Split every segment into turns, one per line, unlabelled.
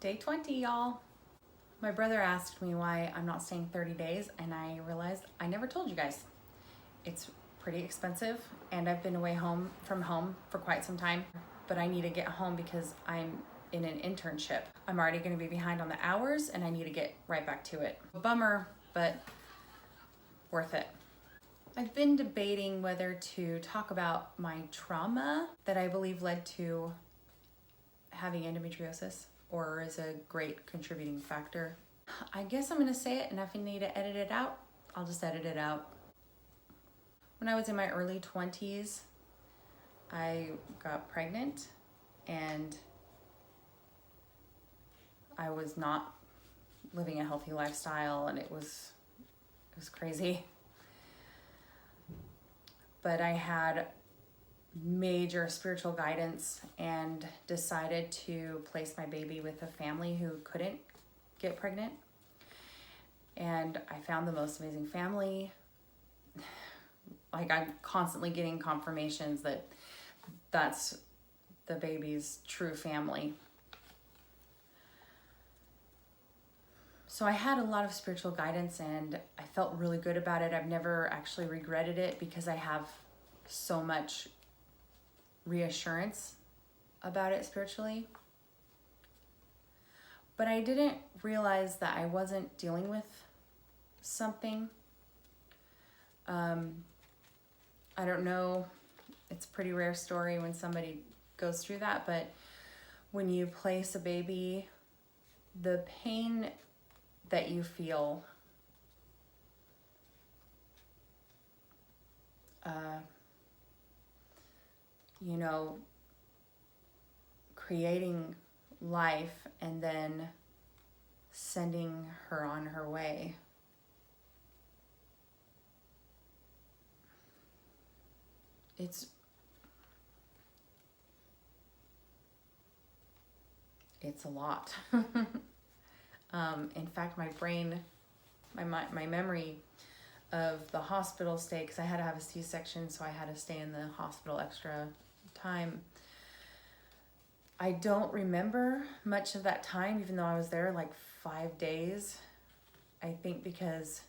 Day 20, y'all. My brother asked me why I'm not staying 30 days, and I realized I never told you guys. It's pretty expensive, and I've been away from home for quite some time, but I need to get home because I'm in an internship. I'm already going to be behind on the hours, and I need to get right back to it. Bummer, but worth it. I've been debating whether to talk about my trauma that I believe led to having endometriosis, or is a great contributing factor. I guess I'm gonna say it, and if I need to edit it out, I'll just edit it out. When I was in my early 20s, I got pregnant, and I was not living a healthy lifestyle, and it was crazy. But I had major spiritual guidance and decided to place my baby with a family who couldn't get pregnant. And I found the most amazing family. Like, I'm constantly getting confirmations that that's the baby's true family. So I had a lot of spiritual guidance, and I felt really good about it. I've never actually regretted it because I have so much reassurance about it spiritually. But I didn't realize that I wasn't dealing with something. I don't know, it's a pretty rare story when somebody goes through that, but when you place a baby, the pain that you feel creating life and then sending her on her way. It's a lot. In fact, my brain, my memory of the hospital stay, because I had to have a C-section, so I had to stay in the hospital extra time. I don't remember much of that time, even though I was there like 5 days. I think because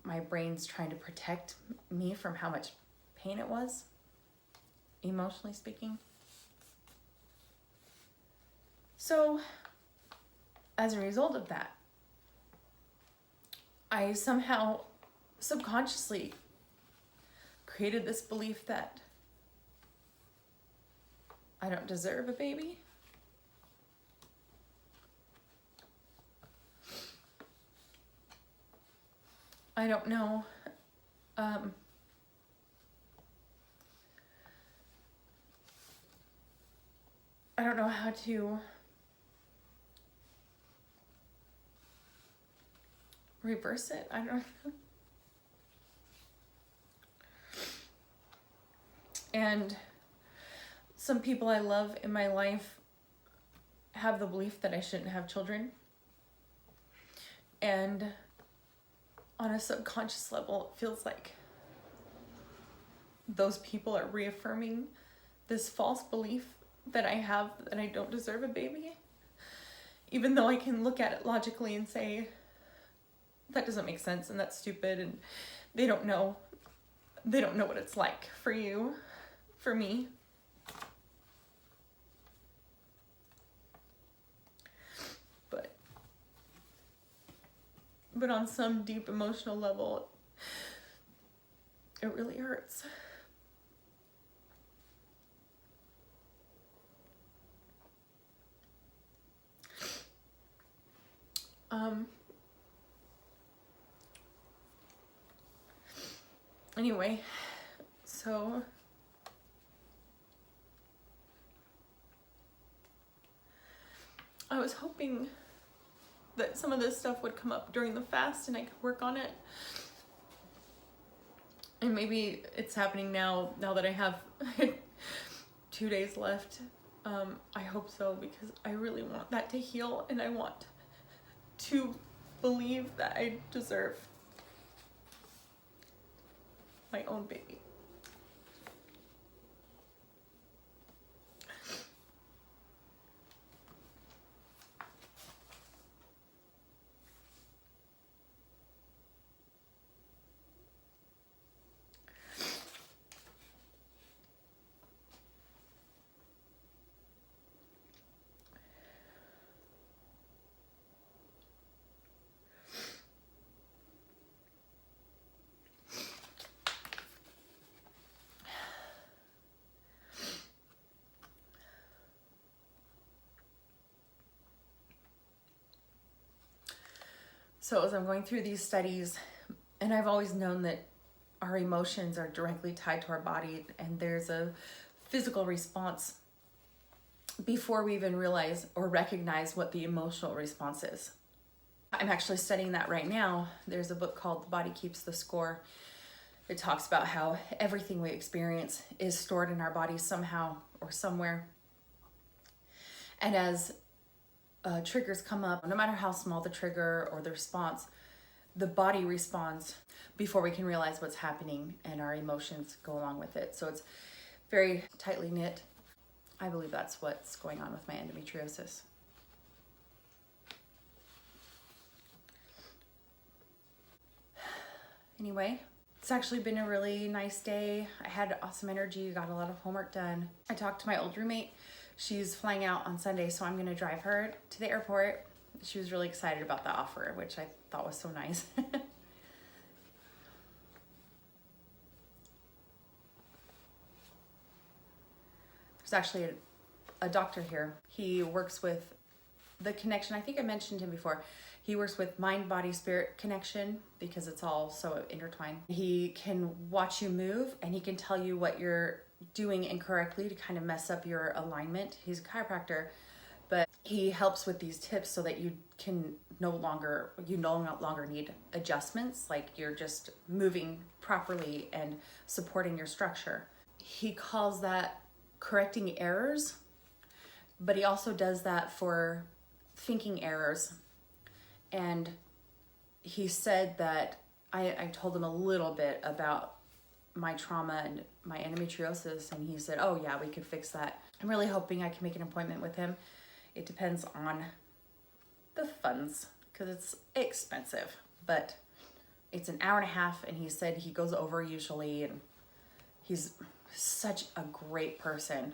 my brain's trying to protect me from how much pain it was, emotionally speaking. So, as a result of that, I somehow subconsciously created this belief that I don't deserve a baby. I don't know. I don't know how to reverse it. I don't know. And some people I love in my life have the belief that I shouldn't have children. And on a subconscious level, it feels like those people are reaffirming this false belief that I have that I don't deserve a baby. Even though I can look at it logically and say, that doesn't make sense and that's stupid, and they don't know what it's like for you, for me. But on some deep emotional level, it really hurts. Anyway, so I was hoping that some of this stuff would come up during the fast and I could work on it. And maybe it's happening now that I have 2 days left. I hope so, because I really want that to heal, and I want to believe that I deserve my own baby. So as I'm going through these studies, and I've always known that our emotions are directly tied to our body, and there's a physical response before we even realize or recognize what the emotional response is. I'm actually studying that right now. There's a book called The Body Keeps the Score. It talks about how everything we experience is stored in our bodies somehow or somewhere. And as triggers come up, no matter how small the trigger or the response, the body responds before we can realize what's happening, and our emotions go along with it. So it's very tightly knit. I believe that's what's going on with my endometriosis. Anyway, it's actually been a really nice day. I had awesome energy, got a lot of homework done. I talked to my old roommate. She's flying out on Sunday, so I'm gonna drive her to the airport. She was really excited about the offer, which I thought was so nice. There's actually a doctor here. He works with the connection. I think I mentioned him before. He works with mind, body, spirit connection because it's all so intertwined. He can watch you move, and he can tell you what you're doing incorrectly to kind of mess up your alignment. He's a chiropractor, but he helps with these tips so that you no longer need adjustments, like you're just moving properly and supporting your structure. He calls that correcting errors, but he also does that for thinking errors. And he said that I told him a little bit about my trauma and my endometriosis, and he said, oh yeah, we could fix that. I'm really hoping I can make an appointment with him. It depends on the funds because it's expensive, but it's an hour and a half, and he said he goes over usually, and he's such a great person.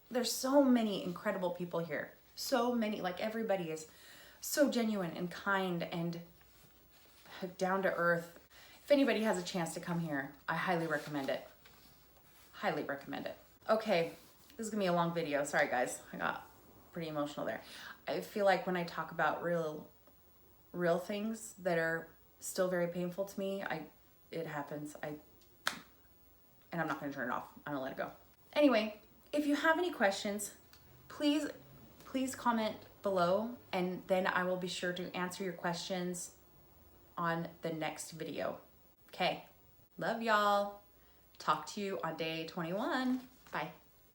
There's so many incredible people here. So many, like everybody is so genuine and kind and down to earth. If anybody has a chance to come here, I highly recommend it. Highly recommend it. Okay, this is gonna be a long video. Sorry guys, I got pretty emotional there. I feel like when I talk about real things that are still very painful to me, it happens. And I'm not gonna turn it off. I'm gonna let it go. Anyway, if you have any questions, please comment below, and then I will be sure to answer your questions on the next video. Okay, love y'all. Talk to you on day 21. Bye.